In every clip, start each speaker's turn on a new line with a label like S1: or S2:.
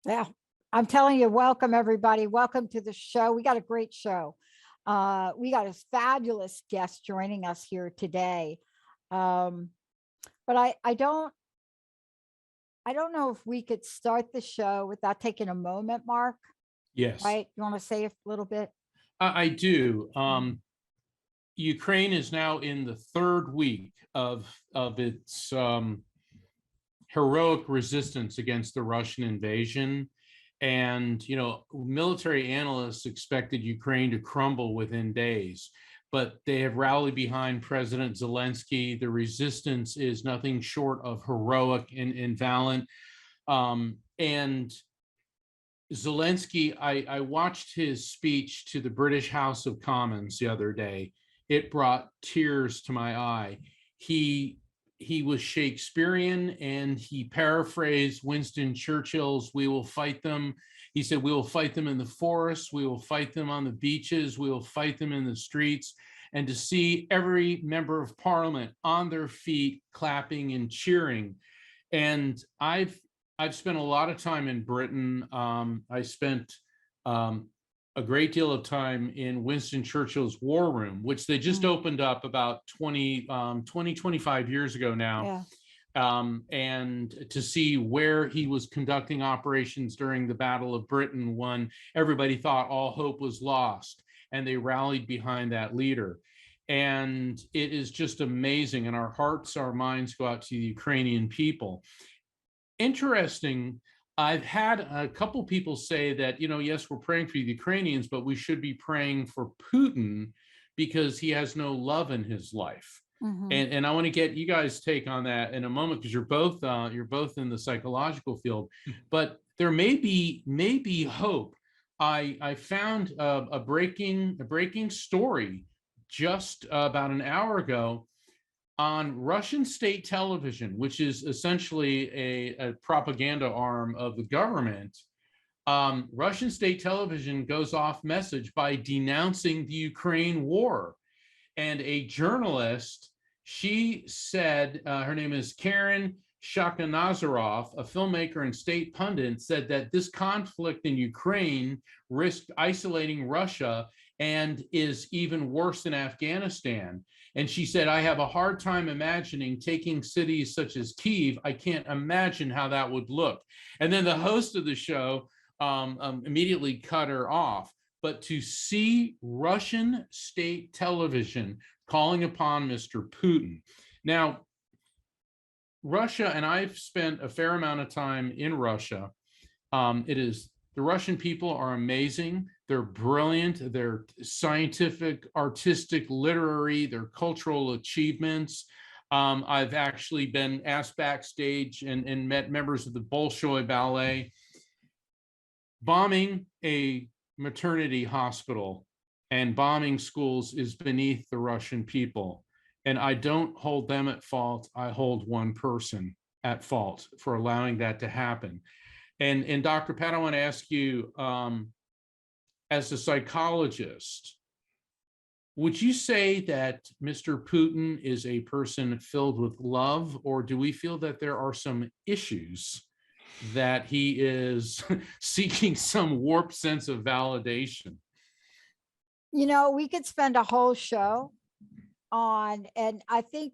S1: Yeah, I'm telling you, welcome everybody. Welcome to the show. We got a great show. We got a fabulous guest joining us here today. Um, but I don't know if we could start the show without taking a moment, Mark,
S2: Yes,
S1: right? You want to say a little bit?
S2: I do.
S1: Mm.
S2: Ukraine is now in the third week of its heroic resistance against the Russian invasion. And, military analysts expected Ukraine to crumble within days, but they have rallied behind President Zelensky. The resistance is nothing short of heroic and valiant. And Zelensky, I watched his speech to the British House of Commons the other day. It brought tears to my eye. He was Shakespearean, and he paraphrased Winston Churchill's "We will fight them." He said, "We will fight them in the forests. We will fight them on the beaches. We will fight them in the streets." And to see every member of parliament on their feet, clapping and cheering. And I've spent a lot of time in Britain. I spent a great deal of time in Winston Churchill's War Room, which they just
S1: Mm.
S2: opened up about 25 years ago now.
S1: Yeah.
S2: And to see where he was conducting operations during the Battle of Britain when everybody thought all hope was lost, and they rallied behind that leader. And it is just amazing. And our hearts, our minds go out to the Ukrainian people. Interesting. I've had a couple people say that, yes, we're praying for the Ukrainians, but we should be praying for Putin because he has no love in his life.
S1: Hmm.
S2: And I want to get you guys' take on that in a moment, because you're both in the psychological field, but there may be hope. I found a breaking story just about an hour ago on Russian state television, which is essentially a propaganda arm of the government. Russian state television goes off message by denouncing the Ukraine war. And a journalist, she said, her name is Karen Shakhanazarov, a filmmaker and state pundit, said that this conflict in Ukraine risked isolating Russia and is even worse than Afghanistan. And she said, I have a hard time imagining taking cities such as Kyiv. I can't imagine how that would look. And then the host of the show immediately cut her off. But to see Russian state television calling upon Mr. Putin. Now, Russia, and I've spent a fair amount of time in Russia. The Russian people are amazing. They're brilliant. They're scientific, artistic, literary, their cultural achievements. I've actually been asked backstage and met members of the Bolshoi Ballet. Bombing a maternity hospital and bombing schools is beneath the Russian people. And I don't hold them at fault. I hold one person at fault for allowing that to happen. And Dr. Pat, I want to ask you, as a psychologist, would you say that Mr. Putin is a person filled with love, or do we feel that there are some issues that he is seeking some warped sense of validation?
S1: We could spend a whole show on, and I think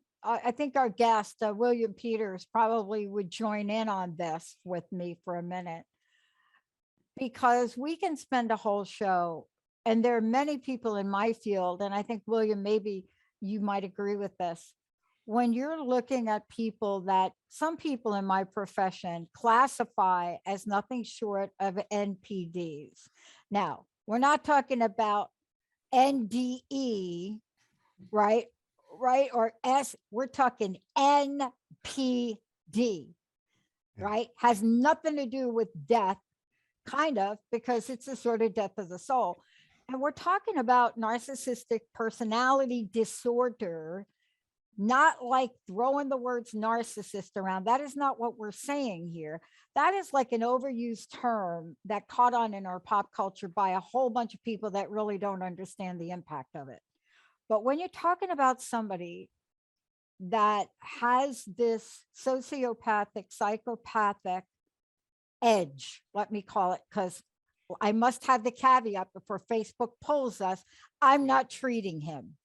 S1: our guest William Peters probably would join in on this with me for a minute, because we can spend a whole show, and there are many people in my field, and I think, William, maybe you might agree with this. When you're looking at people that some people in my profession classify as nothing short of NPDs. Now, we're not talking about NDE, right? Right? Or S, we're talking NPD, right? Has nothing to do with death, kind of, because it's a sort of death of the soul. And we're talking about narcissistic personality disorder, not like throwing the words narcissist around. That is not what we're saying here. That is like an overused term that caught on in our pop culture by a whole bunch of people that really don't understand the impact of it. But when you're talking about somebody that has this sociopathic, psychopathic edge, let me call it, because I must have the caveat before Facebook pulls us. I'm not treating him.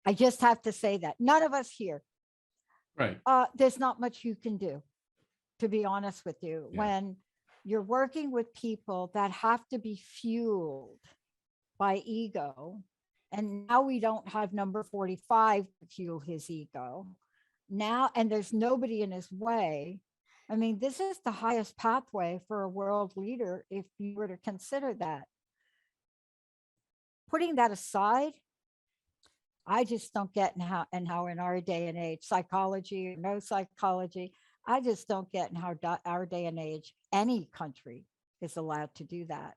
S1: I just have to say that. None of us here.
S2: Right.
S1: There's not much you can do, to be honest with you, when you're working with people that have to be fueled by ego. And now we don't have number 45 to fuel his ego now, and there's nobody in his way. I mean, this is the highest pathway for a world leader if you were to consider that. Putting that aside, I just don't get how in our day and age, psychology or no psychology, I just don't get in how our day and age, any country is allowed to do that.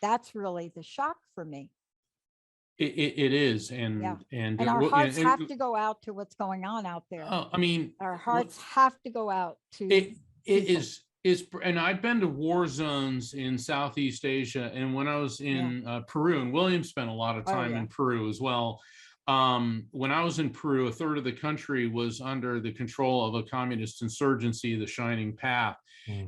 S1: That's really the shock for me.
S2: It is,
S1: Yeah.
S2: and
S1: And our
S2: well,
S1: hearts have to go out to what's going on out there.
S2: I mean,
S1: Our hearts have to go out to
S2: it
S1: people.
S2: is, and I've been to war zones in Southeast Asia, and when I was in Peru, and William spent a lot of time in Peru as well. When I was in Peru, a third of the country was under the control of a communist insurgency, the Shining Path.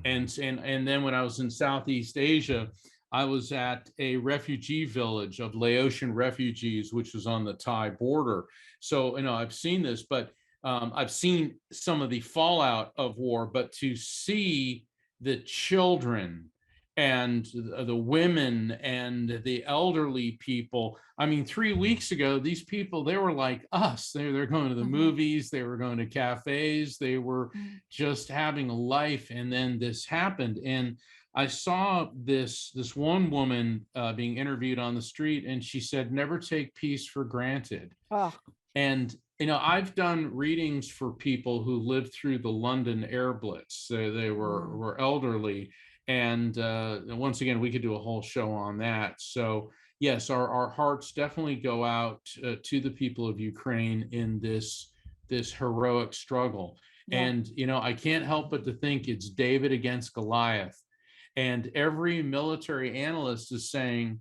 S2: And then when I was in Southeast Asia, I was at a refugee village of Laotian refugees, which was on the Thai border. So, I've seen this, but I've seen some of the fallout of war, but to see the children and the women and the elderly people. I mean, 3 weeks ago, these people, they were like us. They're going to the movies, they were going to cafes, they were just having a life. And then this happened. And I saw this one woman being interviewed on the street, and she said, "Never take peace for granted."
S1: Oh.
S2: And I've done readings for people who lived through the London air blitz. They were elderly, and once again, we could do a whole show on that. So yes, our hearts definitely go out to the people of Ukraine in this heroic struggle. And I can't help but to think it's David against Goliath. And every military analyst is saying,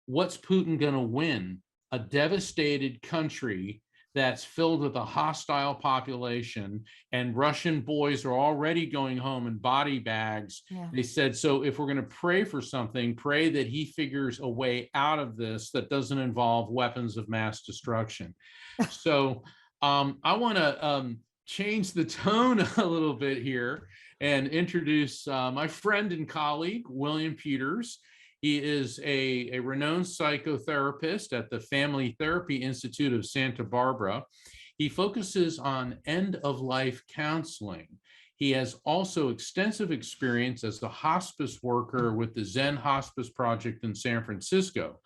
S2: what's Putin going to win? A devastated country that's filled with a hostile population, and Russian boys are already going home in body bags. They said, so if we're going to pray for something, pray that he figures a way out of this that doesn't involve weapons of mass destruction. So I want to change the tone a little bit here and introduce my friend and colleague, William Peters. He is a renowned psychotherapist at the Family Therapy Institute of Santa Barbara. He focuses on end-of-life counseling. He has also extensive experience as the hospice worker with the Zen Hospice Project in San Francisco.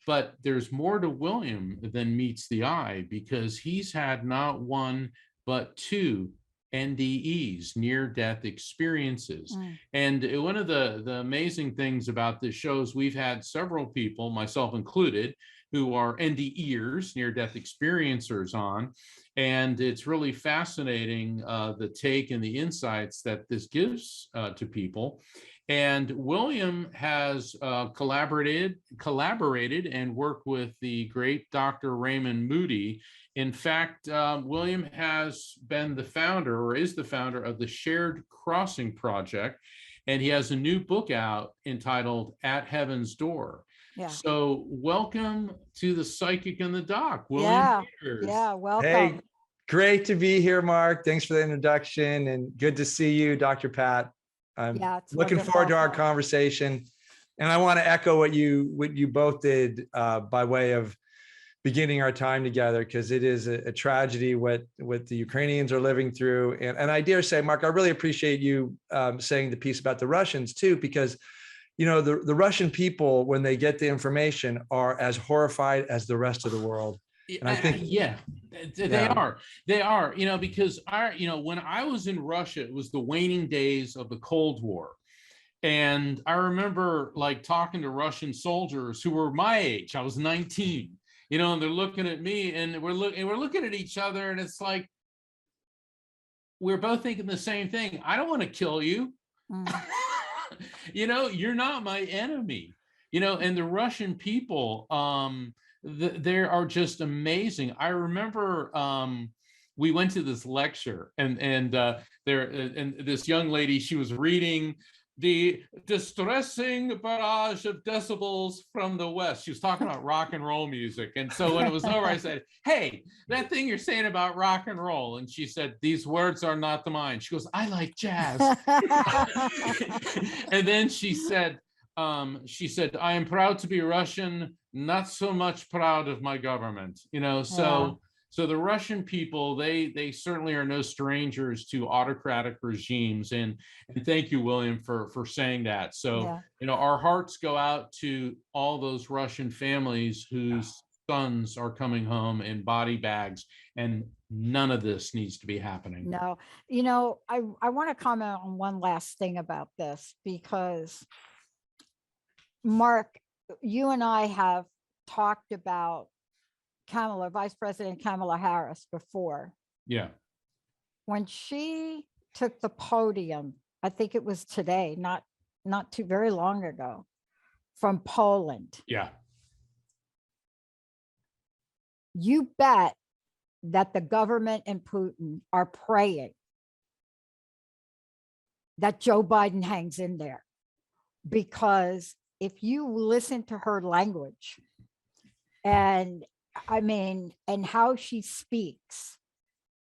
S2: But there's more to William than meets the eye, because he's had not one, but two NDEs, near-death experiences. And one of the amazing things about this show is we've had several people, myself included, who are NDEers, near-death experiencers on. And it's really fascinating, the take and the insights that this gives to people. And William has collaborated and worked with the great Dr. Raymond Moody. In fact, William has been the founder, or is the founder, of the Shared Crossing Project, and he has a new book out entitled At Heaven's Door. So welcome to the Psychic and the Doc, William Peters.
S1: Welcome.
S3: Hey, great to be here, Mark. Thanks for the introduction, and good to see you, Dr. Pat. I'm looking forward to our conversation. And I want to echo what you both did by way of beginning our time together, because it is a tragedy what the Ukrainians are living through. And I dare say, Mark, I really appreciate you saying the piece about the Russians too, because the Russian people, when they get the information, are as horrified as the rest of the world. And I think they are, because when I was in Russia, it was the waning days of the Cold War. And I remember like talking to Russian soldiers who were my age. I was 19, and they're looking at me, and we're looking at each other, and it's like, we're both thinking the same thing. I don't want to kill you. You're not my enemy, and the Russian people, they are just amazing. I remember
S2: we went to this lecture, and this young lady, she was reading the distressing barrage of decibels from the West. She was talking about rock and roll music. And so when it was over, I said, hey, that thing you're saying about rock and roll. And she said, these words are not mine. She goes, I like jazz. And then she said, I am proud to be Russian, not so much proud of my government, So the Russian people, they certainly are no strangers to autocratic regimes, and thank you, William, for saying that. So our hearts go out to all those Russian families whose sons are coming home in body bags, and none of this needs to be happening.
S1: No, I want to comment on one last thing about this, because Mark, you and I have talked about Vice President Kamala Harris before.
S2: Yeah.
S1: When she took the podium, I think it was today, not too very long ago, from Poland.
S2: Yeah.
S1: You bet that the government and Putin are praying that Joe Biden hangs in there, because if you listen to her language and how she speaks,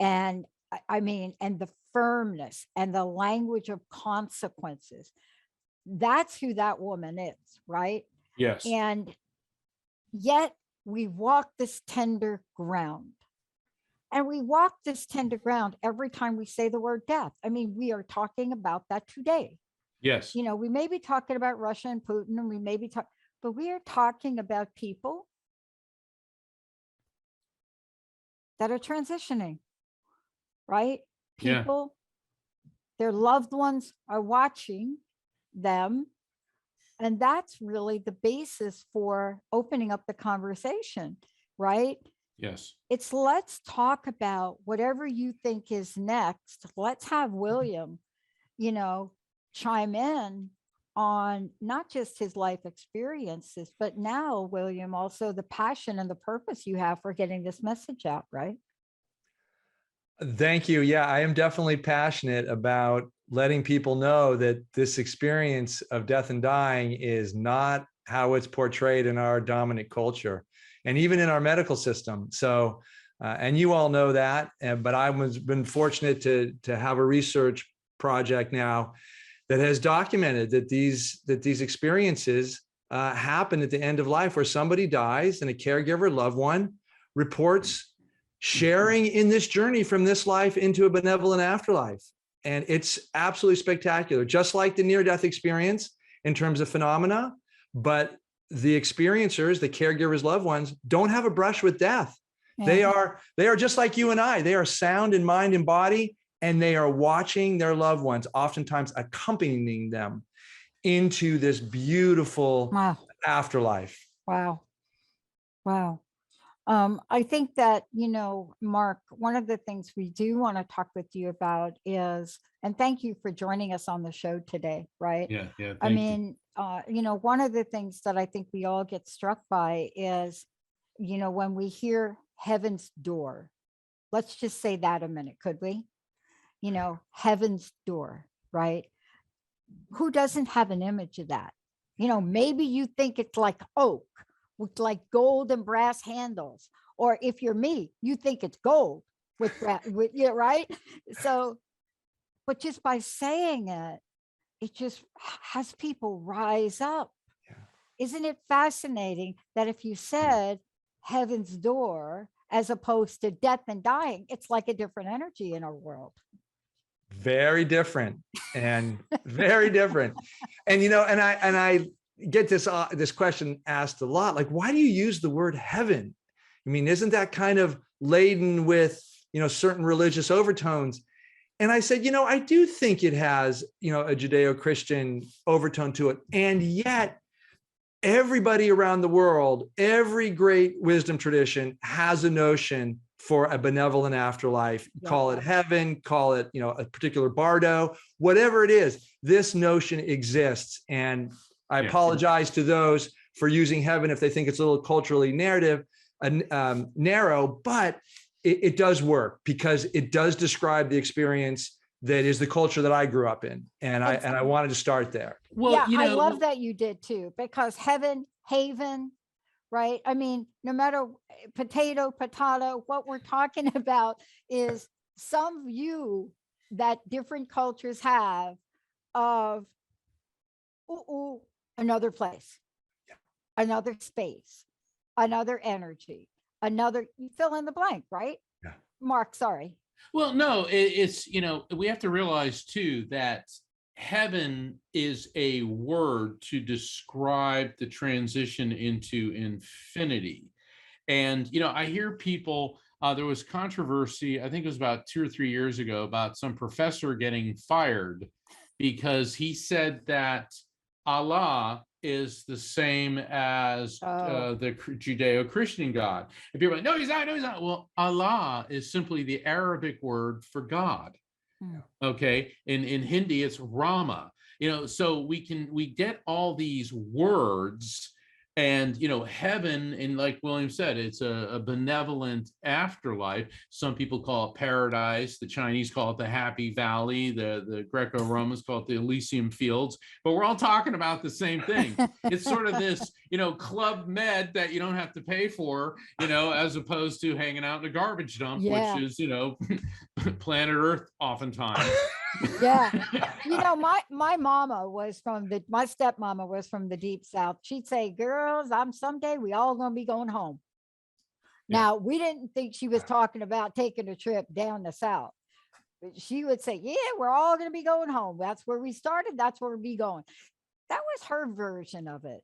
S1: and the firmness and the language of consequences, that's who that woman is, right?
S2: Yes.
S1: And yet we walk this tender ground. And we walk this tender ground every time we say the word death. We are talking about that today.
S2: Yes.
S1: We may be talking about Russia and Putin, and we may be talking, but we are talking about people that are transitioning, right? People, their loved ones are watching them. And that's really the basis for opening up the conversation, right?
S2: Yes.
S1: It's let's talk about whatever you think is next. Let's have William, chime in on not just his life experiences, but now, William, also the passion and the purpose you have for getting this message out, right?
S3: Thank you. Yeah, I am definitely passionate about letting people know that this experience of death and dying is not how it's portrayed in our dominant culture and even in our medical system. So, and you all know that, but I've been fortunate to have a research project now that has documented that these experiences happen at the end of life, where somebody dies and a caregiver, loved one, reports sharing in this journey from this life into a benevolent afterlife. And it's absolutely spectacular, just like the near-death experience in terms of phenomena, but the experiencers, the caregivers, loved ones, don't have a brush with death. Yeah. They are just like you and I. They are sound in mind and body, and they are watching their loved ones, oftentimes accompanying them into this beautiful afterlife.
S1: Wow. I think that, Mark, one of the things we do want to talk with you about is, and thank you for joining us on the show today, right?
S2: Yeah.
S1: One of the things that I think we all get struck by is, when we hear heaven's door, let's just say that a minute, could we? Heaven's door, right? Who doesn't have an image of that? Maybe you think it's like oak with like gold and brass handles, or if you're me, you think it's gold with right? So, but just by saying it, it just has people rise up. Yeah. Isn't it fascinating that if you said heaven's door as opposed to death and dying, it's like a different energy in our world?
S3: Very different and very different. And, and I get this question asked a lot, like, why do you use the word heaven? Isn't that kind of laden with, certain religious overtones? And I said, I do think it has, a Judeo-Christian overtone to it. And yet everybody around the world, every great wisdom tradition has a notion for a benevolent afterlife. Yeah. Call it heaven, call it, a particular bardo, whatever it is, this notion exists. And I apologize to those for using heaven if they think it's a little culturally narrow, but it does work because it does describe the experience that is the culture that I grew up in. And I wanted to start there.
S2: Well,
S1: yeah,
S2: you know,
S1: I love that you did too, because heaven, haven, right? I mean, no matter potato, what we're talking about is some view that different cultures have of another place, another space, another energy, another, you fill in the blank, right?
S3: Yeah.
S1: Mark, sorry.
S2: Well, no, it's, you know, we have to realize too that heaven is a word to describe the transition into infinity. And, you know, I hear people, there was controversy, I think it was about 2 or 3 years ago, about some professor getting fired because he said that Allah is the same as the Judeo-Christian God. And people are like, no, he's not, no, he's not. Well, Allah is simply the Arabic word for God. Okay. In Hindi, it's Rama. You know, so we get all these words. And, you know, heaven, and like William said, it's a benevolent afterlife. Some people call it paradise. The Chinese call it the happy valley. The Greco-Romans call it the Elysium fields. But we're all talking about the same thing. It's sort of this, you know, Club Med that you don't have to pay for, you know, as opposed to hanging out in a garbage dump, which is, you know, planet Earth oftentimes.
S1: Yeah. You know, my mama was my stepmama was from the deep South. She'd say, girls, someday we all gonna be going home.
S2: Yeah.
S1: Now, we didn't think she was talking about taking a trip down the South. But she would say, yeah, we're all gonna be going home. That's where we started. That's where we'll be going. That was her version of it.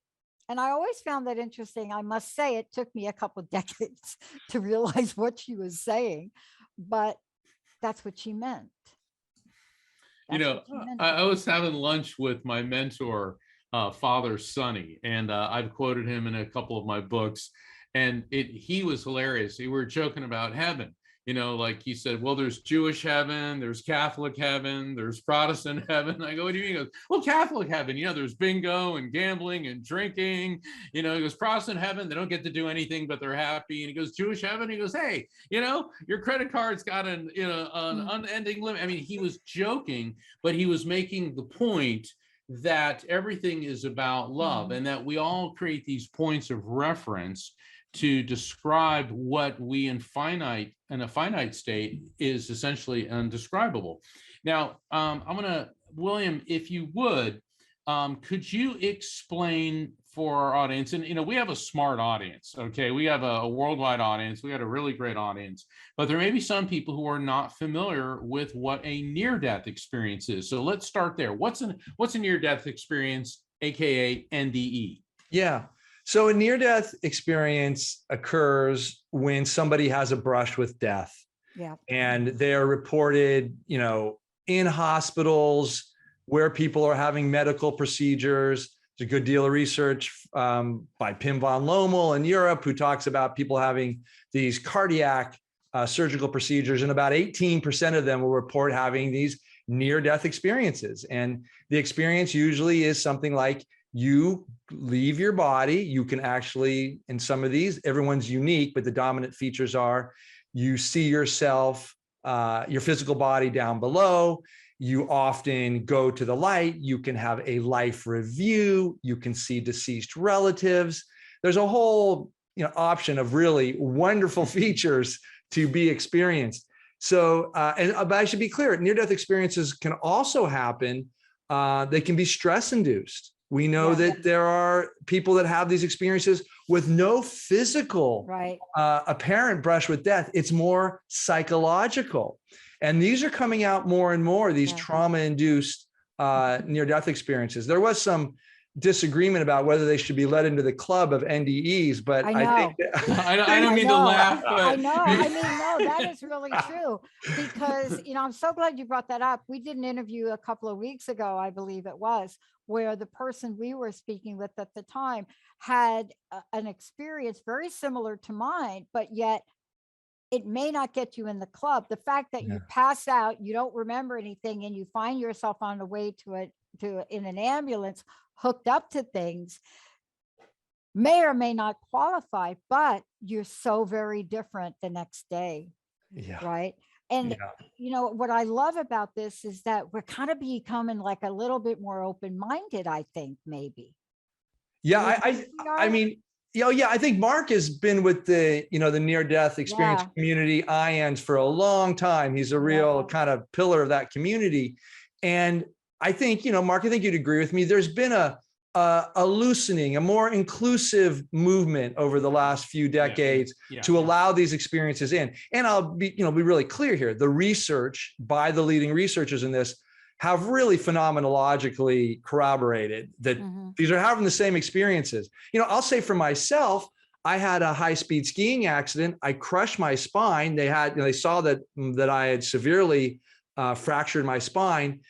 S1: And I always found that interesting. I must say, it took me a couple decades to realize what she was saying, but that's what she meant.
S2: You know, I was having lunch with my mentor, Father Sonny, and I've quoted him in a couple of my books, and he was hilarious. We were joking about heaven. You know, like he said, well, there's Jewish heaven, there's Catholic heaven, there's Protestant heaven. I go, what do you mean? He goes, well, Catholic heaven, you know, there's bingo and gambling and drinking. You know, he goes, Protestant heaven, they don't get to do anything, but they're happy. And he goes, Jewish heaven, he goes, hey, you know, your credit card's got an unending limit. I mean, he was joking, but he was making the point that everything is about love and that we all create these points of reference to describe what we in a finite state is essentially undescribable. Now, I'm gonna, William, if you would, could you explain for our audience, and you know, we have a smart audience, okay? We have a worldwide audience, we got a really great audience, but there may be some people who are not familiar with what a near-death experience is. So let's start there. What's a near-death experience, AKA NDE?
S3: Yeah. So a near-death experience occurs when somebody has a brush with death.
S1: Yeah.
S3: And they're reported, you know, in hospitals where people are having medical procedures. There's a good deal of research by Pim von Lommel in Europe, who talks about people having these cardiac surgical procedures, and about 18% of them will report having these near-death experiences. And the experience usually is something like, you leave your body. You can actually, in some of these, everyone's unique, but the dominant features are you see yourself, your physical body down below. You often go to the light. You can have a life review. You can see deceased relatives. There's a whole, you know, option of really wonderful features to be experienced. So, but I should be clear, near-death experiences can also happen. They can be stress-induced. We know that there are people that have these experiences with no physical apparent brush with death. It's more psychological. And these are coming out more and more, these trauma-induced near-death experiences. There was some disagreement about whether they should be let into the club of NDEs, but I think
S2: I don't mean to laugh, but
S1: I know. I mean, no, that is really true, because, you know, I'm so glad you brought that up. We did an interview a couple of weeks ago, I believe it was, where the person we were speaking with at the time had an experience very similar to mine, but yet it may not get you in the club. The fact that you pass out, you don't remember anything, and you find yourself on the way in an ambulance hooked up to things, may or may not qualify, but you're so very different the next day.
S3: Yeah.
S1: Right. And,
S3: Yeah.
S1: what I love about this is that we're kind of becoming like a little bit more open-minded, I think, maybe.
S3: Yeah.
S1: Do you
S3: I,
S1: think we
S3: I
S1: are?
S3: mean, yeah, I think Mark has been with the near-death experience
S1: Yeah.
S3: community, IANDS, for a long time. He's a real
S1: Yeah.
S3: kind of pillar of that community. And I think, Mark, I think you'd agree with me. There's been a loosening, a more inclusive movement over the last few decades to allow these experiences in. And I'll be really clear here. The research by the leading researchers in this have really phenomenologically corroborated that these are having the same experiences. I'll say for myself, I had a high-speed skiing accident. I crushed my spine. They saw that I had severely fractured my spine.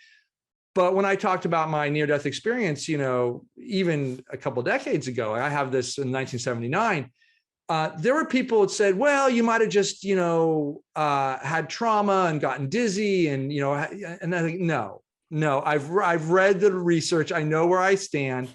S3: But when I talked about my near-death experience, even a couple of decades ago, I have this in 1979. There were people that said, well, you might have just, had trauma and gotten dizzy. And, and I think, no, I've read the research. I know where I stand.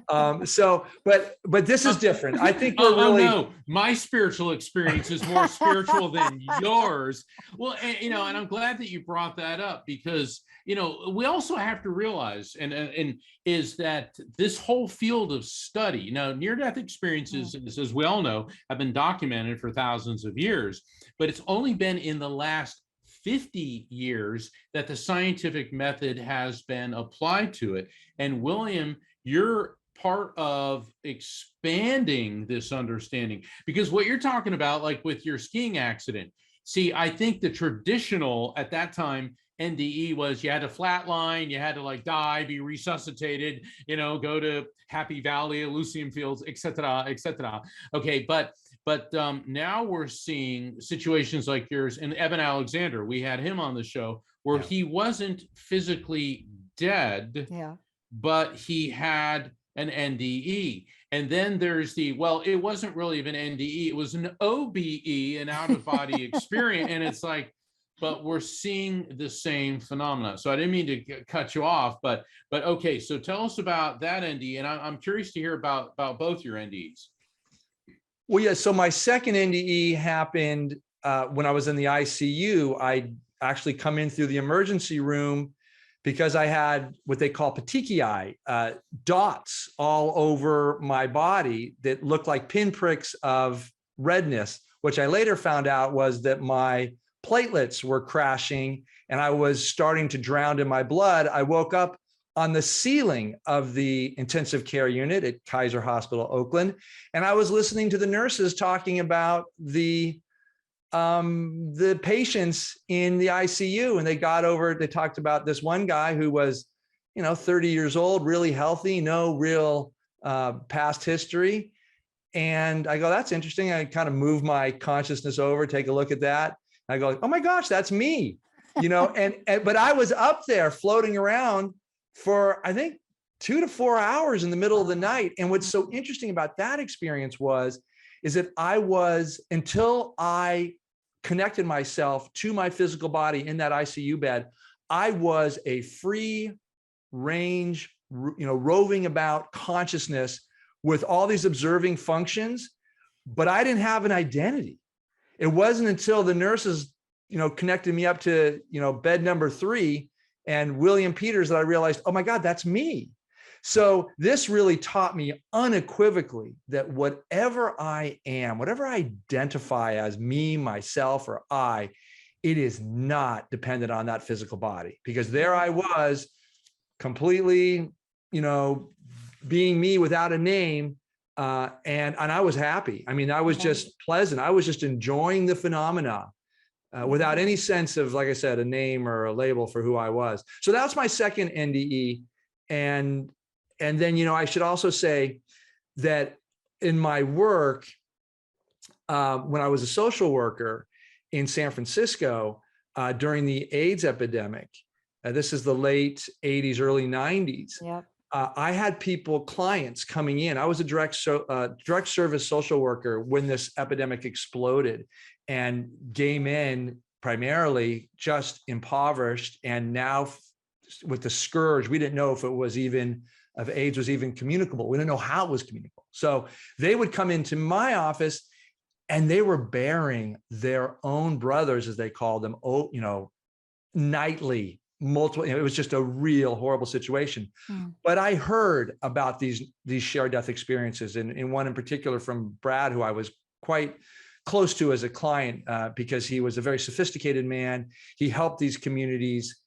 S3: But this is different. I think we're really.
S2: Oh no, my spiritual experience is more spiritual than yours. Well, and I'm glad that you brought that up, because we also have to realize, and is that this whole field of study, near-death experiences, as we all know, have been documented for thousands of years, but it's only been in the last 50 years that the scientific method has been applied to it. And William, you're part of expanding this understanding, because what you're talking about, like with your skiing accident, see, I think the traditional at that time NDE was you had to flatline, you had to die, be resuscitated, go to Happy Valley, Elysium Fields, etc., etc. Okay, but now we're seeing situations like yours. And Evan Alexander, we had him on the show, where he wasn't physically dead, but he had an NDE. And then there's it wasn't really even NDE, it was an OBE, an out-of-body experience. And it's like, but we're seeing the same phenomena. So I didn't mean to cut you off, but okay, so tell us about that NDE. And I'm curious to hear about both your NDEs.
S3: Well, yeah. So my second NDE happened when I was in the ICU. I actually come in through the emergency room because I had what they call petechiae, dots all over my body that looked like pinpricks of redness, which I later found out was that my platelets were crashing and I was starting to drown in my blood. I woke up on the ceiling of the intensive care unit at Kaiser Hospital, Oakland. And I was listening to the nurses talking about the patients in the ICU, and they talked about this one guy who was, 30 years old, really healthy, no real past history. And I go, that's interesting. I kind of move my consciousness over, take a look at that. I go, oh my gosh, that's me, but I was up there floating around for, I think, 2 to 4 hours in the middle of the night. And what's so interesting about that experience is that I was, until I connected myself to my physical body in that ICU bed, I was a free range, roving about consciousness with all these observing functions, but I didn't have an identity. It wasn't until the nurses, connected me up to, bed number 3 and William Peters that I realized, oh my God, that's me. So this really taught me unequivocally that whatever I am, whatever I identify as me, myself, or I, it is not dependent on that physical body, because there I was completely, being me without a name. And I was happy. I mean, I was just pleasant. I was just enjoying the phenomena without any sense of, like I said, a name or a label for who I was. So that's my second NDE. And then, I should also say that in my work, when I was a social worker in San Francisco during the AIDS epidemic, this is the late 80s, early 90s.
S1: Yep.
S3: I had clients coming in. I was a direct service social worker when this epidemic exploded, and gay men primarily, just impoverished. And now with the scourge, we didn't know if AIDS was even communicable. We didn't know how it was communicable. So they would come into my office And they were bearing their own brothers, as they called them, nightly, multiple. It was just a real horrible situation. But I heard about these shared death experiences, and one in particular from Brad, who I was quite close to as a client, because he was a very sophisticated man. He helped these communities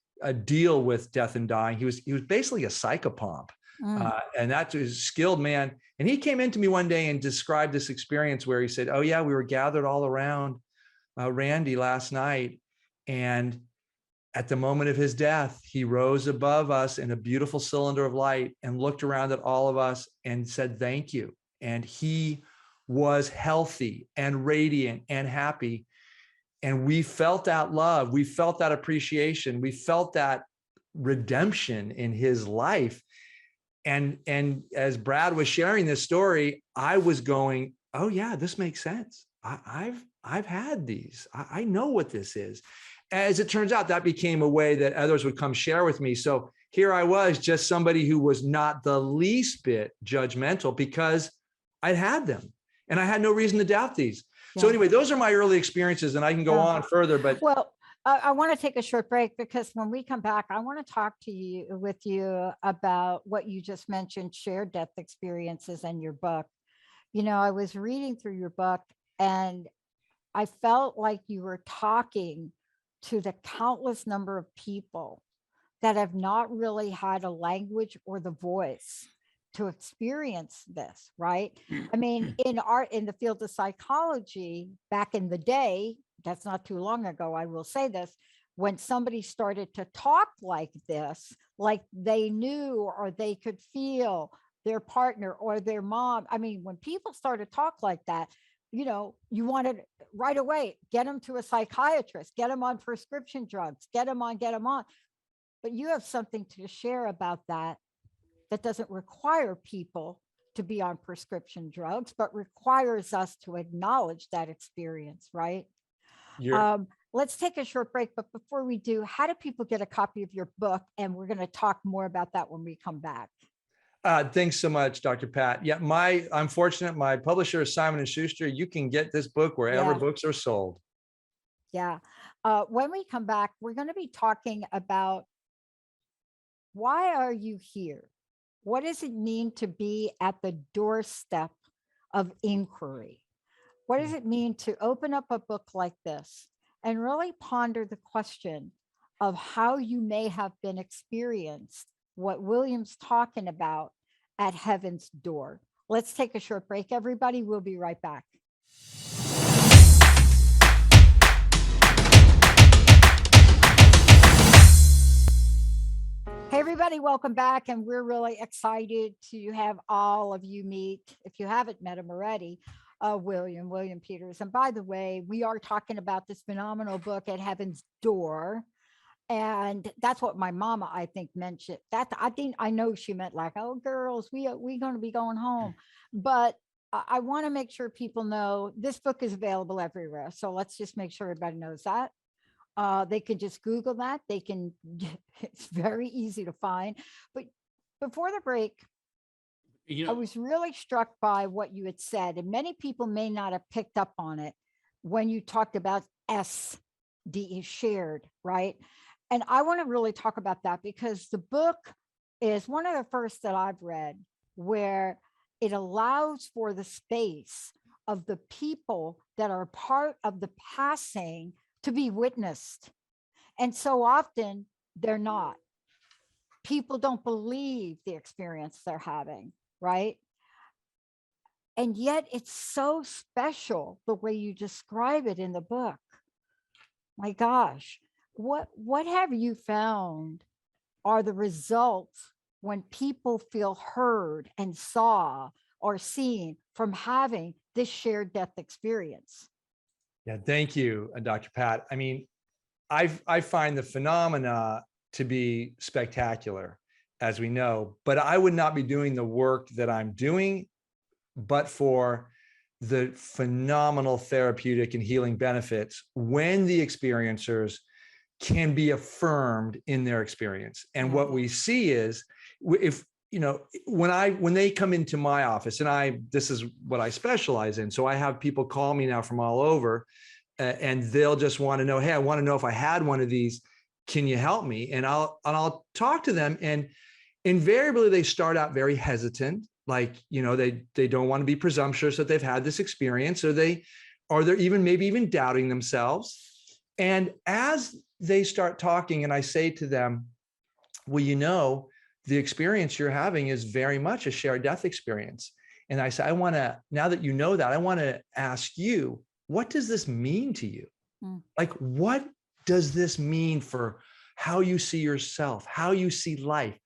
S3: deal with death and dying. He was basically a psychopomp, and that's a skilled man. And he came into me one day and described this experience where he said, "Oh yeah, we were gathered all around Randy last night, and at the moment of his death, he rose above us in a beautiful cylinder of light and looked around at all of us and said, 'Thank you.' And he was healthy and radiant and happy. And we felt that love. We felt that appreciation. We felt that redemption in his life. And as Brad was sharing this story, I was going, oh yeah, this makes sense. I've had these. I know what this is. As it turns out, that became a way that others would come share with me. So here I was, just somebody who was not the least bit judgmental, because I'd had them and I had no reason to doubt these. So anyway, those are my early experiences, and I can go on further, but.
S1: Well, I want to take a short break, because when we come back, I want to talk with you about what you just mentioned, shared death experiences, and your book. You know, I was reading through your book and I felt like you were talking to the countless number of people that have not really had a language or the voice to experience this, right? I mean, in the field of psychology, back in the day, that's not too long ago, I will say this, when somebody started to talk like this, like they knew or they could feel their partner or their mom. I mean, when people started to talk like that, you know, you wanted right away, get them to a psychiatrist, get them on prescription drugs, get them on. But you have something to share about that doesn't require people to be on prescription drugs, but requires us to acknowledge that experience, right? Let's take a short break, but before we do, how do people get a copy of your book? And we're going to talk more about that when we come back.
S3: Thanks so much, Dr. Pat. Yeah, I'm fortunate. My publisher is Simon & Schuster. You can get this book wherever books are sold.
S1: Yeah. When we come back, we're going to be talking about, why are you here? What does it mean to be at the doorstep of inquiry? What does it mean to open up a book like this and really ponder the question of how you may have been experienced what William's talking about at heaven's door? Let's take a short break, everybody. We'll be right back. Hey, everybody, welcome back. And we're really excited to have all of you meet, if you haven't met him already, William Peters. And by the way, we are talking about this phenomenal book, At Heaven's Door. And that's what my mama, I think, mentioned. I know she meant like, oh, girls, we going to be going home. But I want to make sure people know this book is available everywhere. So let's just make sure everybody knows that. They can just Google that. It's very easy to find. But before the break, I was really struck by what you had said, and many people may not have picked up on it when you talked about SD, shared, right? And I want to really talk about that, because the book is one of the first that I've read where it allows for the space of the people that are part of the passing to be witnessed. And so often they're not. People don't believe the experience they're having, right? And yet it's so special the way you describe it in the book. My gosh, what have you found are the results when people feel heard and saw or seen from having this shared death experience?
S3: Yeah, thank you, Dr. Pat. I mean, I find the phenomena to be spectacular, as we know, but I would not be doing the work that I'm doing but for the phenomenal therapeutic and healing benefits when the experiencers can be affirmed in their experience. And what we see is, when they come into my office, and this is what I specialize in. So I have people call me now from all over, and they'll just want to know, hey, I want to know if I had one of these, can you help me? And I'll talk to them, and invariably they start out very hesitant, like, they don't want to be presumptuous that they've had this experience, or they're maybe even doubting themselves. And as they start talking, and I say to them, well, the experience you're having is very much a shared death experience. And I say, now that you know that, I want to ask you, what does this mean to you? Like, what does this mean for how you see yourself, how you see life?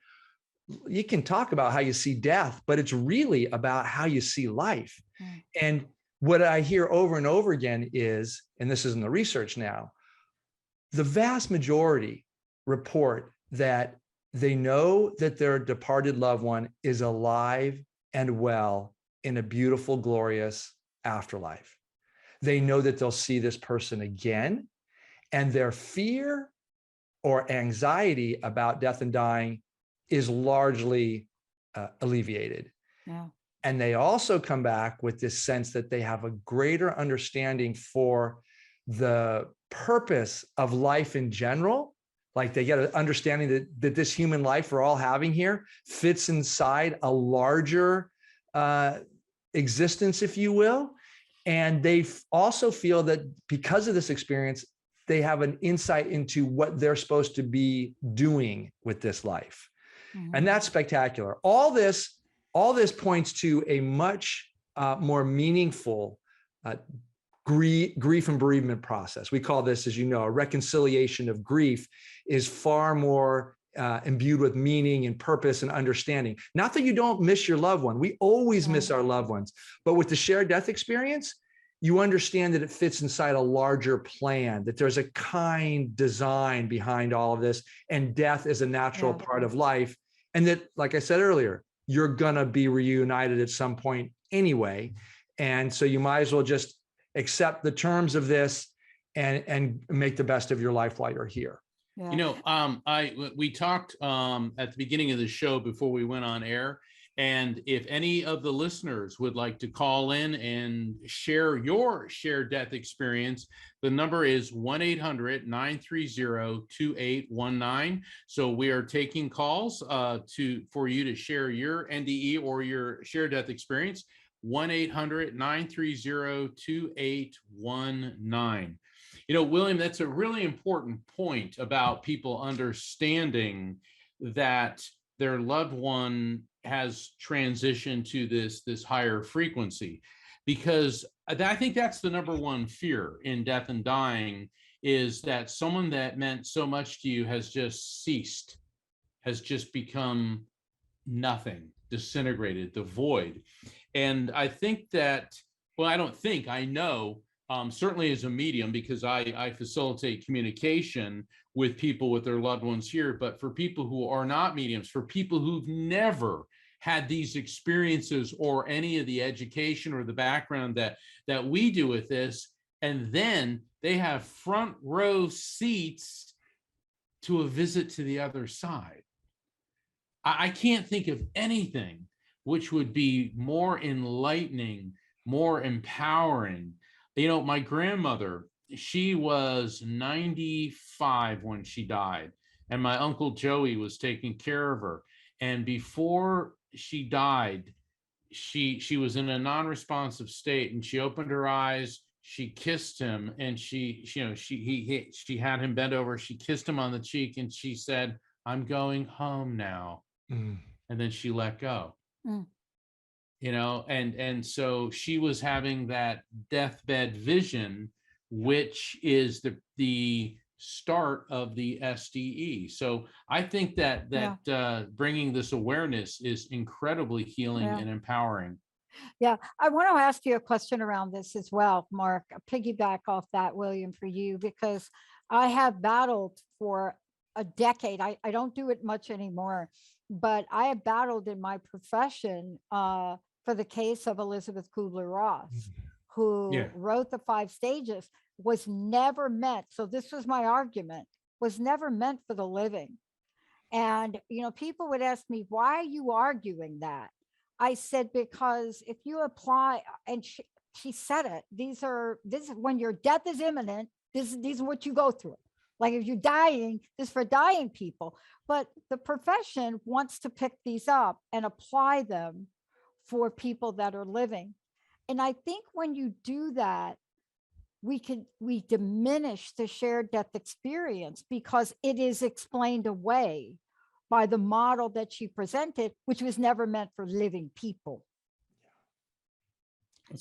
S3: You can talk about how you see death, but it's really about how you see life. And what I hear over and over again is, and this is in the research now, the vast majority report that they know that their departed loved one is alive and well in a beautiful, glorious afterlife. They know that they'll see this person again, and their fear or anxiety about death and dying is largely alleviated.
S1: Yeah.
S3: And they also come back with this sense that they have a greater understanding for the purpose of life in general. Like, they get an understanding that this human life we're all having here fits inside a larger existence, if you will. And they also feel that because of this experience, they have an insight into what they're supposed to be doing with this life. And that's spectacular. All this points to a much more meaningful grief and bereavement process. We call this, as you know, a reconciliation of grief is far more imbued with meaning and purpose and understanding. Not that you don't miss your loved one. We always miss our loved ones. But with the shared death experience, you understand that it fits inside a larger plan, that there's a kind design behind all of this, and death is a natural part of life. And that, like I said earlier, you're going to be reunited at some point anyway. And so you might as well just accept the terms of this and make the best of your life while you're here.
S1: Yeah.
S2: We talked at the beginning of the show before we went on air. And if any of the listeners would like to call in and share your shared death experience, the number is 1-800-930-2819. So we are taking calls for you to share your NDE or your shared death experience. 1-800-930-2819. William, that's a really important point about people understanding that their loved one has transitioned to this higher frequency, because I think that's the number one fear in death and dying, is that someone that meant so much to you has just ceased, has just become nothing, disintegrated, the void. And I think that, well, I don't think, I know, certainly as a medium, because I facilitate communication with people with their loved ones here, but for people who are not mediums, for people who've never had these experiences or any of the education or the background that we do with this, and then they have front row seats to a visit to the other side. I can't think of anything which would be more enlightening, more empowering. My grandmother, she was 95 when she died, and my Uncle Joey was taking care of her. And before she died, she was in a non-responsive state, and she opened her eyes, she kissed him, and she had him bent over, she kissed him on the cheek, and she said, "I'm going home now." And then she let go. And so she was having that deathbed vision, which is the start of the SDE. So I think that bringing this awareness is incredibly healing and empowering.
S1: Yeah, I want to ask you a question around this as well, Mark. Piggyback off that, William, for you, because I have battled for a decade. I don't do it much anymore, but I have battled in my profession for the case of Elizabeth Kubler-Ross, who wrote the 5 stages, was never meant. So this was my argument, was never meant for the living. And, people would ask me, why are you arguing that? I said, because if you apply, and she said it, this is when your death is imminent, these are what you go through. Like if you're dying, this is for dying people. But the profession wants to pick these up and apply them for people that are living. And I think when you do that, we diminish the shared death experience because it is explained away by the model that she presented, which was never meant for living people.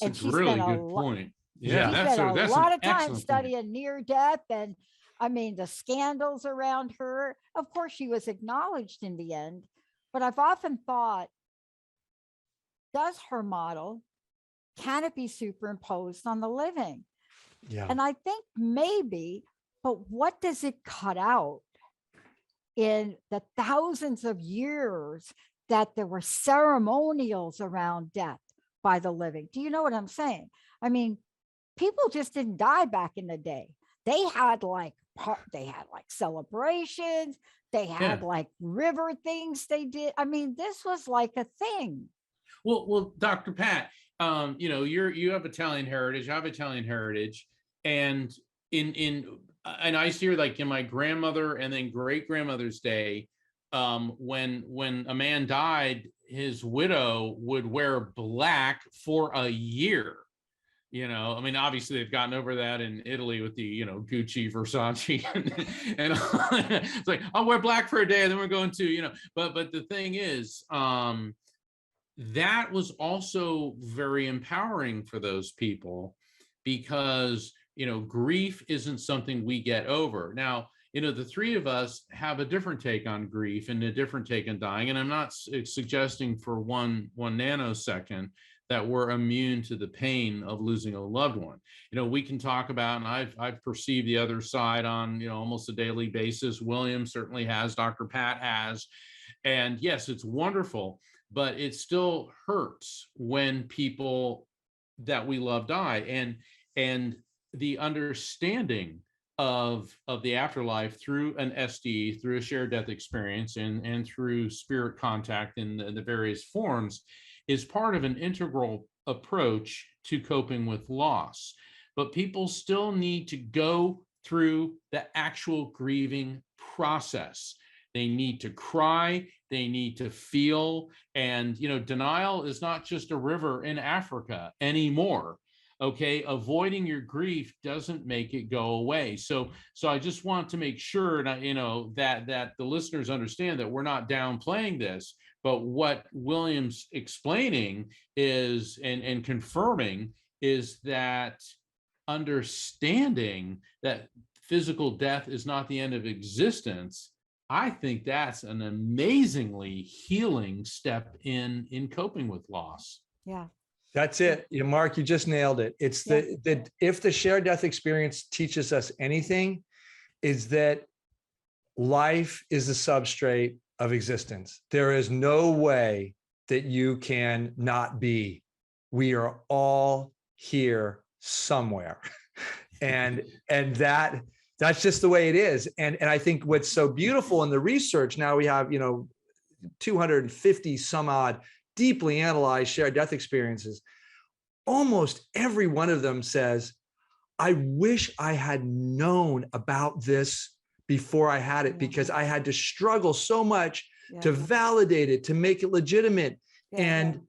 S2: That's a really good point.
S1: Yeah, she spent a lot of time studying
S2: point.
S1: near death, and I mean the scandals around her. Of course, she was acknowledged in the end, but I've often thought, does her model, can it be superimposed on the living?
S3: Yeah.
S1: And I think maybe, but what does it cut out in the thousands of years that there were ceremonials around death by the living? Do you know what I'm saying? I mean, people just didn't die back in the day. They had like celebrations. They had like river things they did. I mean, this was like a thing.
S2: Well, Dr. Pat, you have Italian heritage. I have Italian heritage, and and I see like in my grandmother and then great grandmother's day, when a man died, his widow would wear black for a year. I mean, obviously they've gotten over that in Italy with the, Gucci, Versace, and it's like, I'll wear black for a day, and then we're going to, but the thing is, that was also very empowering for those people because, grief isn't something we get over. Now, the three of us have a different take on grief and a different take on dying. And I'm not suggesting for one nanosecond that we're immune to the pain of losing a loved one. We can talk about, and I've perceived the other side on, almost a daily basis. William certainly has, Dr. Pat has. And yes, it's wonderful, but it still hurts when people that we love die. And the understanding of the afterlife through an SD, through a shared death experience, and through spirit contact in the various forms is part of an integral approach to coping with loss. But people still need to go through the actual grieving process. They need to cry, they need to feel, and denial is not just a river in Africa anymore. Okay, avoiding your grief doesn't make it go away. So I just want to make sure that the listeners understand that we're not downplaying this, but what William's explaining is and confirming is that understanding that physical death is not the end of existence. I think that's an amazingly healing step in coping with loss.
S1: Yeah.
S3: That's it. Mark, you just nailed it. It's the if the shared death experience teaches us anything, is that life is the substrate of existence. There is no way that you can not be. We are all here somewhere. And that's just the way it is. And I think what's so beautiful in the research, now we have, 250 some odd deeply analyzed shared death experiences. Almost every one of them says, I wish I had known about this before I had it, because I had to struggle so much to validate it, to make it legitimate. And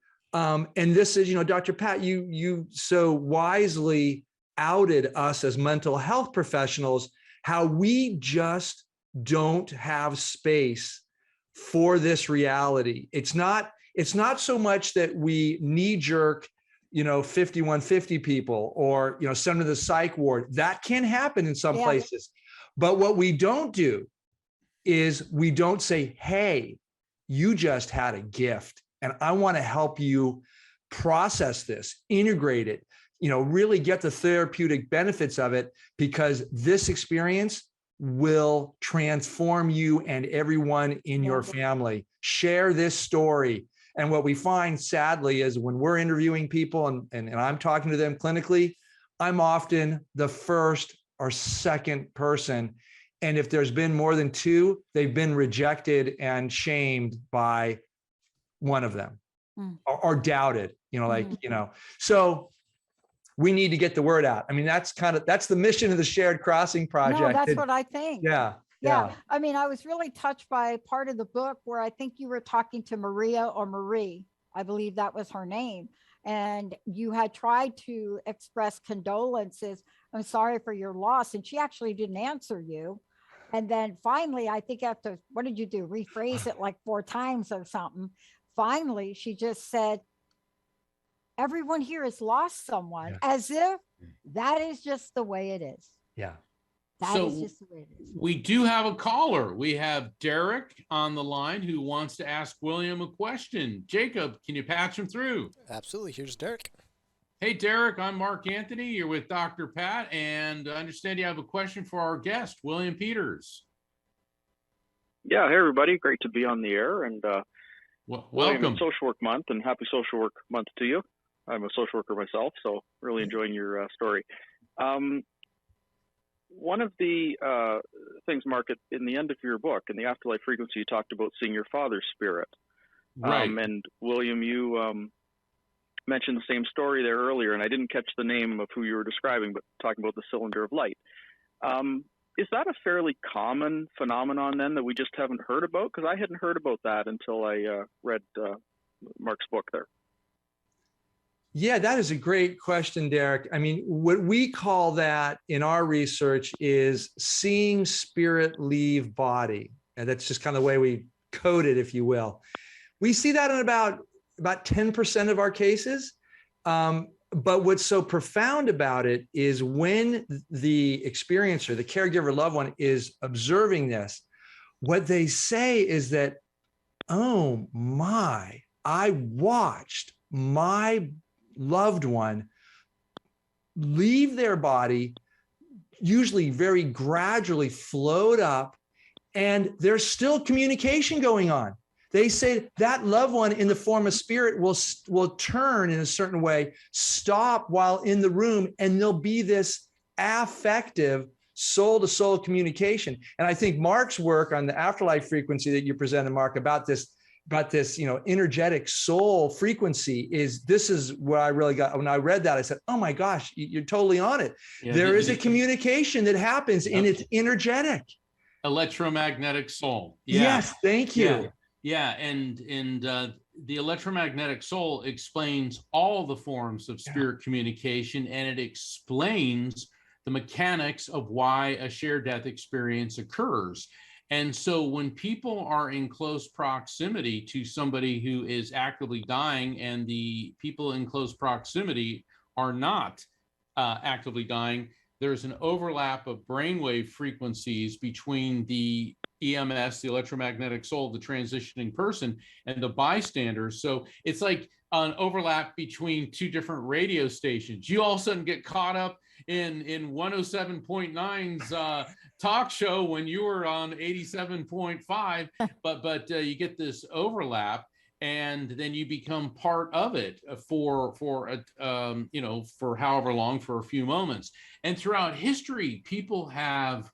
S3: this is, Dr. Pat, you so wisely outed us as mental health professionals, how we just don't have space for this reality. It's not so much that we knee-jerk, 5150 people or, send them to the psych ward. That can happen in some places. But what we don't do is we don't say, hey, you just had a gift and I want to help you process this, integrate it, really get the therapeutic benefits of it, because this experience will transform you and everyone in your family. Share this story. And what we find, sadly, is when we're interviewing people and I'm talking to them clinically, I'm often the first or second person. And if there's been more than two, they've been rejected and shamed by one of them or doubted, so we need to get the word out. I mean, that's the mission of the Shared Crossing Project.
S1: No, that's what I think.
S3: Yeah.
S1: I mean, I was really touched by part of the book where I think you were talking to Maria or Marie. I believe that was her name. And you had tried to express condolences. I'm sorry for your loss. And she actually didn't answer you. And then finally, I think after, what did you do? Rephrase it like 4 times or something. Finally, she just said, everyone here has lost someone, as if that is just the way it is.
S3: Yeah.
S1: That is just the way it is.
S2: We do have a caller. We have Derek on the line who wants to ask William a question. Jacob, can you patch him through?
S4: Absolutely. Here's Derek.
S2: Hey, Derek, I'm Mark Anthony. You're with Dr. Pat, and I understand you have a question for our guest, William Peters.
S5: Yeah, hey, everybody. Great to be on the air. And
S2: welcome.
S5: Social Work Month, and happy Social Work Month to you. I'm a social worker myself, so really enjoying your story. One of the things, Mark, in the end of your book, in the Afterlife Frequency, you talked about seeing your father's spirit.
S2: Right.
S5: And William, you mentioned the same story there earlier, and I didn't catch the name of who you were describing, but talking about the cylinder of light. Is that a fairly common phenomenon then that we just haven't heard about? Because I hadn't heard about that until I read Mark's book there.
S3: Yeah, that is a great question, Derek. I mean, what we call that in our research is seeing spirit leave body. And that's just kind of the way we code it, if you will. We see that in about 10% of our cases. But what's so profound about it is when the experiencer, the caregiver loved one, is observing this, what they say is that, oh my, I watched my loved one leave their body, usually very gradually float up, and there's still communication going on. They say that loved one in the form of spirit will turn in a certain way, stop while in the room, and there'll be this affective soul-to-soul communication. And I think Mark's work on the afterlife frequency that you presented, Mark, about this, energetic soul frequency this is what I really got. When I read that, I said, oh my gosh, you're totally on it.
S2: Yeah,
S3: there is a communication that happens and it's energetic.
S2: Electromagnetic soul. Yeah.
S3: Yes, thank you.
S2: Yeah, and the electromagnetic soul explains all the forms of spirit communication, and it explains the mechanics of why a shared death experience occurs. And so when people are in close proximity to somebody who is actively dying and the people in close proximity are not actively dying, there's an overlap of brainwave frequencies between the EMS, the electromagnetic soul, the transitioning person, and the bystanders. So it's like an overlap between two different radio stations. You all of a sudden get caught up in 107.9's talk show when you were on 87.5, but you get this overlap, and then you become part of it for however long, for a few moments. And throughout history, people have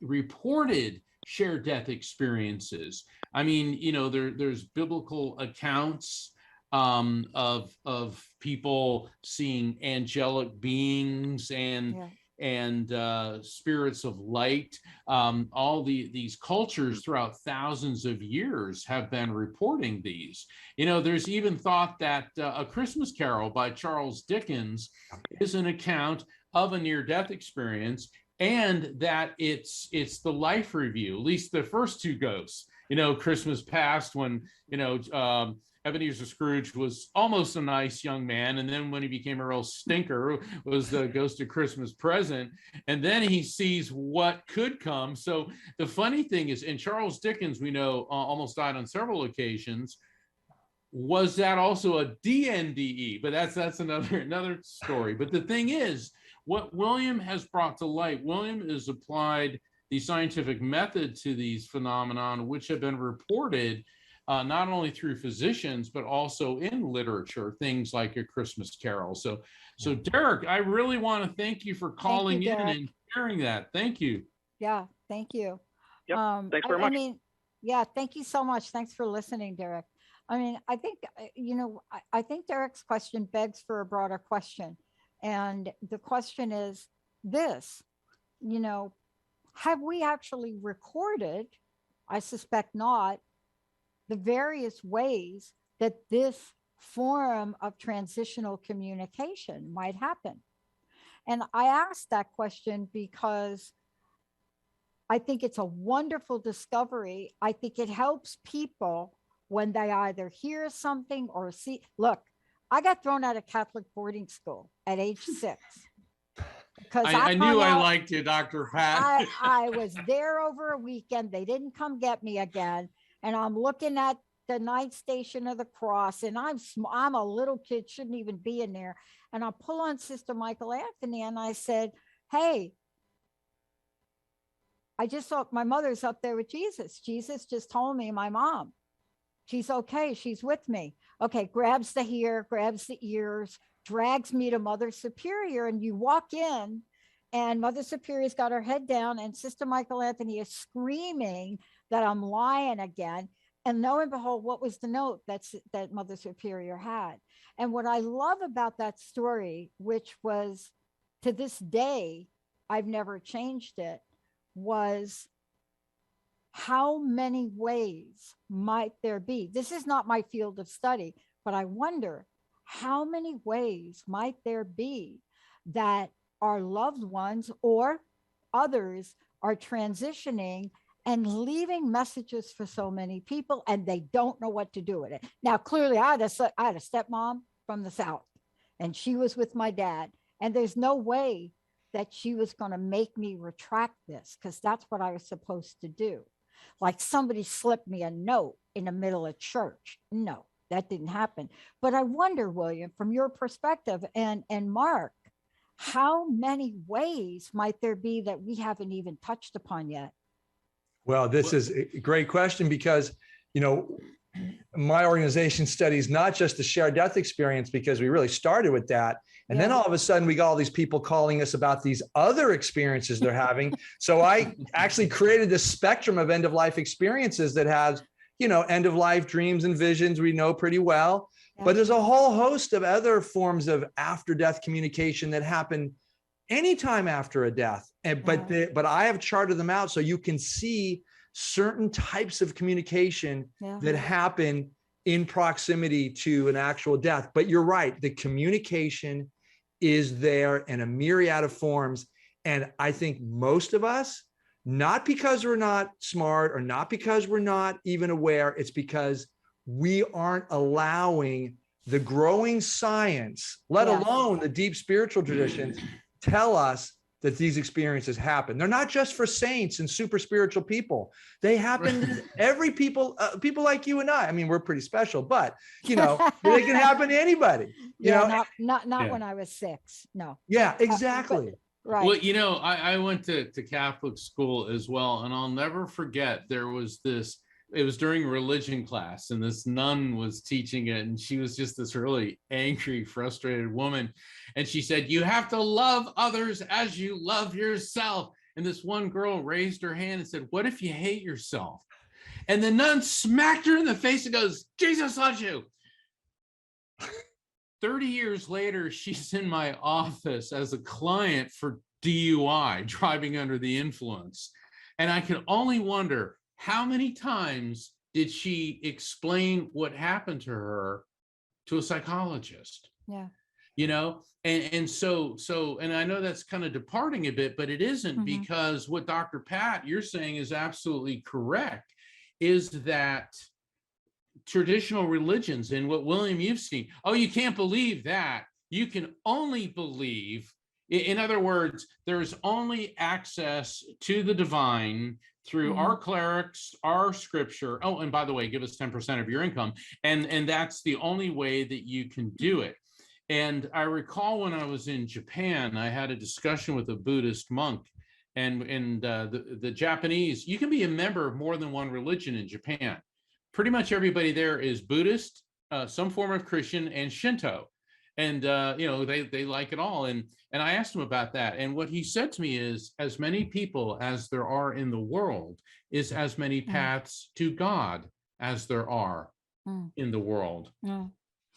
S2: reported shared death experiences. I mean, there's biblical accounts of people seeing angelic beings and spirits of light. All these cultures throughout thousands of years have been reporting these. There's even thought that A Christmas Carol by Charles Dickens is an account of a near-death experience, and that it's the life review, at least the first two ghosts. Christmas Past, when Ebenezer Scrooge was almost a nice young man, and then when he became a real stinker was the Ghost of Christmas Present, and then he sees what could come. So the funny thing is, and Charles Dickens, we know, almost died on several occasions. Was that also a DNDE? But that's another story. But the thing is, what William has brought to light, William has applied the scientific method to these phenomenon, which have been reported not only through physicians, but also in literature, things like A Christmas Carol. So Derek, I really want to thank you for calling in and sharing that. Thank you.
S1: Yeah, Thank you.
S5: Yep. Thanks very much.
S1: I mean, yeah, thank you so much. Thanks for listening, Derek. I mean, I think, I think Derek's question begs for a broader question. And the question is this, have we actually recorded, I suspect not, the various ways that this form of transitional communication might happen? And I asked that question because I think it's a wonderful discovery. I think it helps people when they either hear something or see. Look, I got thrown out of Catholic boarding school at age 6. Because
S2: I knew I liked you, Dr. Pat.
S1: I was there over a weekend. They didn't come get me again. And I'm looking at the night station of the cross, and I'm a little kid, shouldn't even be in there. And I pull on Sister Michael Anthony and I said, hey, I just saw my mother's up there with Jesus. Jesus just told me my mom, she's okay. She's with me. Okay. Grabs the hair, grabs the ears, drags me to Mother Superior. And you walk in and Mother Superior's got her head down and Sister Michael Anthony is screaming that I'm lying again. And lo and behold, what was the note that Mother Superior had? And what I love about that story, which was to this day, I've never changed it, was how many ways might there be? This is not my field of study, but I wonder how many ways might there be that our loved ones or others are transitioning and leaving messages for so many people, and they don't know what to do with it. Now, clearly, I had a stepmom from the South, and she was with my dad, and there's no way that she was going to make me retract this, because that's what I was supposed to do. Like somebody slipped me a note in the middle of church. No, that didn't happen. But I wonder, William, from your perspective, and Mark, how many ways might there be that we haven't even touched upon yet?
S3: Well, this is a great question because, my organization studies not just the shared death experience, because we really started with that. And then all of a sudden we got all these people calling us about these other experiences they're having. So I actually created this spectrum of end of life experiences that has, end of life dreams and visions we know pretty well. Yeah. But there's a whole host of other forms of after death communication that happen anytime after a death. But I have charted them out so you can see certain types of communication that happen in proximity to an actual death. But you're right, the communication is there in a myriad of forms. And I think most of us, not because we're not smart or not because we're not even aware, it's because we aren't allowing the growing science, let alone the deep spiritual traditions, tell us that these experiences happen. They're not just for saints and super spiritual people. They happen to every people like you and I. I mean, we're pretty special, but they can happen to anybody.
S1: Not when I was 6. No.
S3: Yeah, exactly.
S1: Right.
S2: Well, I went to Catholic school as well, and I'll never forget there was this. It was during religion class, and this nun was teaching it, and she was just this really angry, frustrated woman. And she said, "You have to love others as you love yourself." And this one girl raised her hand and said, "What if you hate yourself?" And the nun smacked her in the face and goes, "Jesus loves you." 30 years later, she's in my office as a client for DUI, driving under the influence. And I can only wonder, how many times did she explain what happened to her to a psychologist?
S1: Yeah.
S2: And so, and I know that's kind of departing a bit, but it isn't, because what Dr. Pat, you're saying is absolutely correct, is that traditional religions and what, William, you've seen, oh, you can't believe that. You can only believe, in other words, there's only access to the divine through our clerics, our scripture. Oh, and by the way, give us 10% of your income. And that's the only way that you can do it. And I recall when I was in Japan, I had a discussion with a Buddhist monk, and the Japanese, you can be a member of more than one religion in Japan. Pretty much everybody there is Buddhist, some form of Christian, and Shinto. and they like it all. And I asked him about that, and what he said to me is, as many people as there are in the world is as many paths to God as there are in the world. And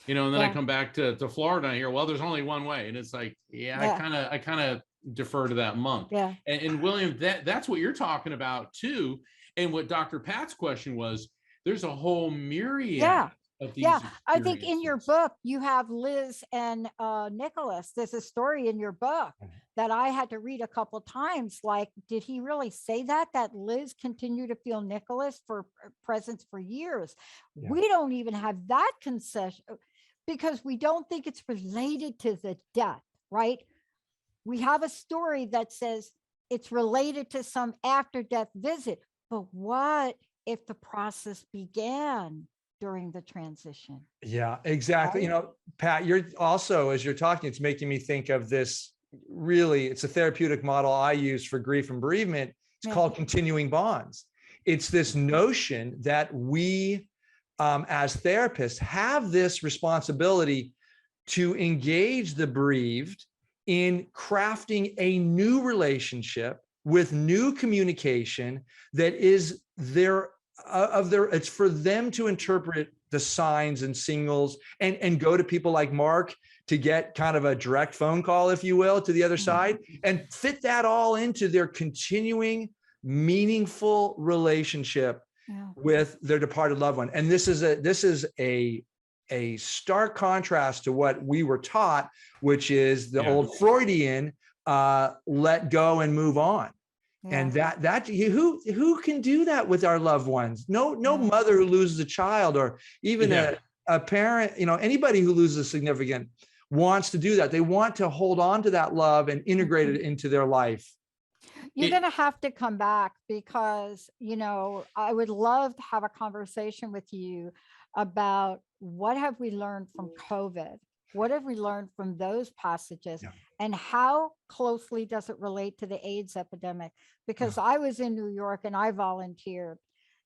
S2: then I come back to Florida and I hear, well, there's only one way, and it's like, I kind of defer to that monk. And William, that's what you're talking about too. And what Dr. Pat's question was, there's a whole myriad of these
S1: I think in your book you have Liz and Nicholas. There's a story in your book that I had to read a couple times. Like, did he really say that Liz continued to feel Nicholas for presence for years? We don't even have that concession because we don't think it's related to the death, right? We have a story that says it's related to some after death visit, but what if the process began during the transition?
S3: Yeah, exactly.
S1: Right?
S3: Pat, you're also, as you're talking, it's making me think of this. Really, it's a therapeutic model I use for grief and bereavement. It's called continuing bonds. It's this notion that we, as therapists, have this responsibility to engage the bereaved in crafting a new relationship with new communication that is it's for them to interpret the signs and signals and go to people like Mark to get kind of a direct phone call, if you will, to the other side, and fit that all into their continuing meaningful relationship with their departed loved one. And this is a stark contrast to what we were taught, which is the old Freudian let go and move on. And that who can do that with our loved ones? No mother who loses a child, or even a parent, anybody who loses a significant, wants to do that. They want to hold on to that love and integrate it into their life.
S1: You're going to have to come back because, I would love to have a conversation with you about what have we learned from COVID? What have we learned from those passages? And how closely does it relate to the AIDS epidemic? Because I was in New York and I volunteered,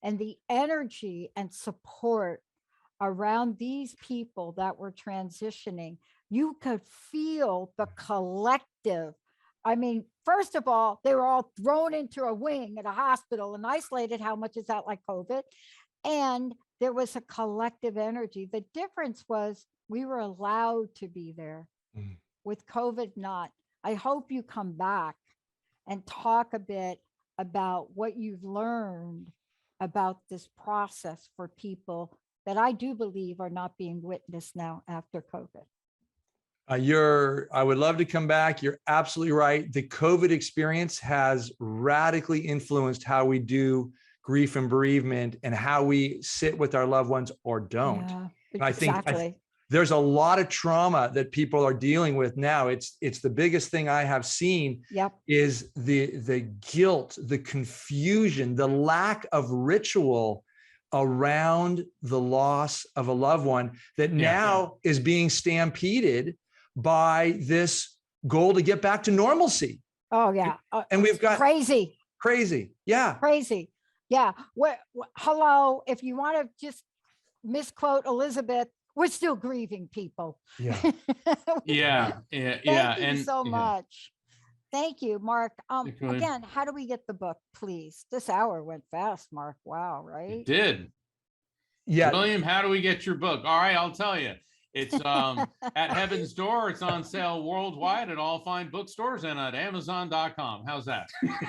S1: and the energy and support around these people that were transitioning, you could feel the collective. I mean, first of all, they were all thrown into a wing at a hospital and isolated. How much is that like COVID? And there was a collective energy. The difference was we were allowed to be there. With COVID not. I hope you come back and talk a bit about what you've learned about this process for people that I do believe are not being witnessed now after COVID.
S3: I would love to come back. You're absolutely right. The COVID experience has radically influenced how we do grief and bereavement and how we sit with our loved ones or don't. And I think there's a lot of trauma that people are dealing with now. It's the biggest thing I have seen is the guilt, the confusion, the lack of ritual around the loss of a loved one that now is being stampeded by this goal to get back to normalcy. And we've got
S1: crazy. Yeah. Hello, if you want to just misquote Elizabeth, we're still grieving people.
S2: Thank
S1: you so much. Thank you, Mark. Again, how do we get the book, please? This hour went fast, Mark. Wow, right?
S2: It did. William, how do we get your book? All right, I'll tell you. It's at Heaven's Door. It's on sale worldwide at all fine bookstores and at Amazon.com. How's that?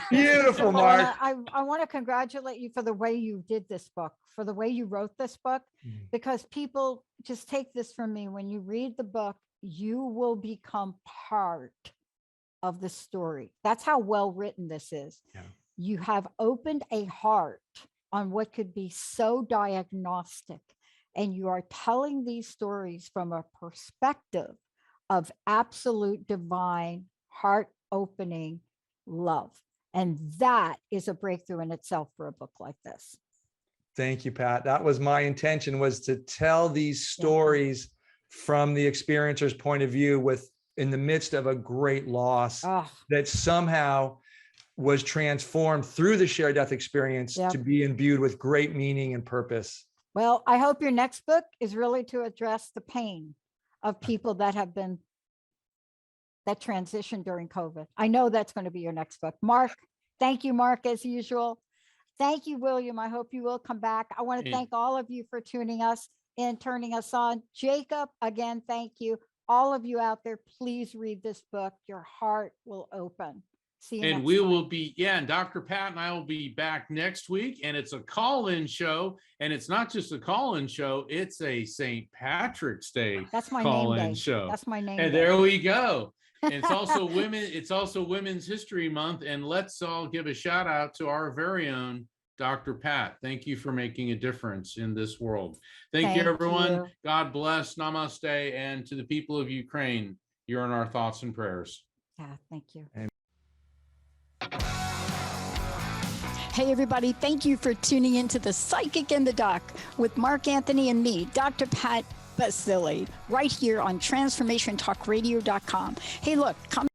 S3: Beautiful, Mark.
S1: I want to congratulate you for the way you did this book, for the way you wrote this book, because people just take this from me. When you read the book, you will become part of the story. That's how well written this is. You have opened a heart on what could be so diagnostic. And you are telling these stories from a perspective of absolute divine, heart-opening love. And that is a breakthrough in itself for a book like this.
S3: Thank you, Pat. That was my intention, was to tell these stories from the experiencer's point of view in the midst of a great loss that somehow was transformed through the shared death experience to be imbued with great meaning and purpose.
S1: Well, I hope your next book is really to address the pain of people that have been that transitioned during COVID. I know that's going to be your next book. Mark, thank you, Mark, as usual. Thank you, William. I hope you will come back. I want to thank all of you for tuning us in, turning us on. Jacob, again, thank you. All of you out there, please read this book. Your heart will open. See you
S2: and
S1: next
S2: we
S1: time.
S2: will be, and Dr. Pat and I will be back next week. And it's a call-in show. And it's not just a call-in show, it's a St. Patrick's Day
S1: That's my name
S2: call-in
S1: day.
S2: show.
S1: That's my name
S2: And
S1: day.
S2: there we go. And it's also Women's History Month. And let's all give a shout out to our very own Dr. Pat. Thank you for making a difference in this world. Thank you, everyone. God bless. Namaste. And to the people of Ukraine, you're in our thoughts and prayers.
S1: Yeah, thank you.
S4: Hey, everybody. Thank you for tuning into The Psychic and the Doc with Mark Anthony and me, Dr. Pat Baccili, right here on TransformationTalkRadio.com. Hey, look, come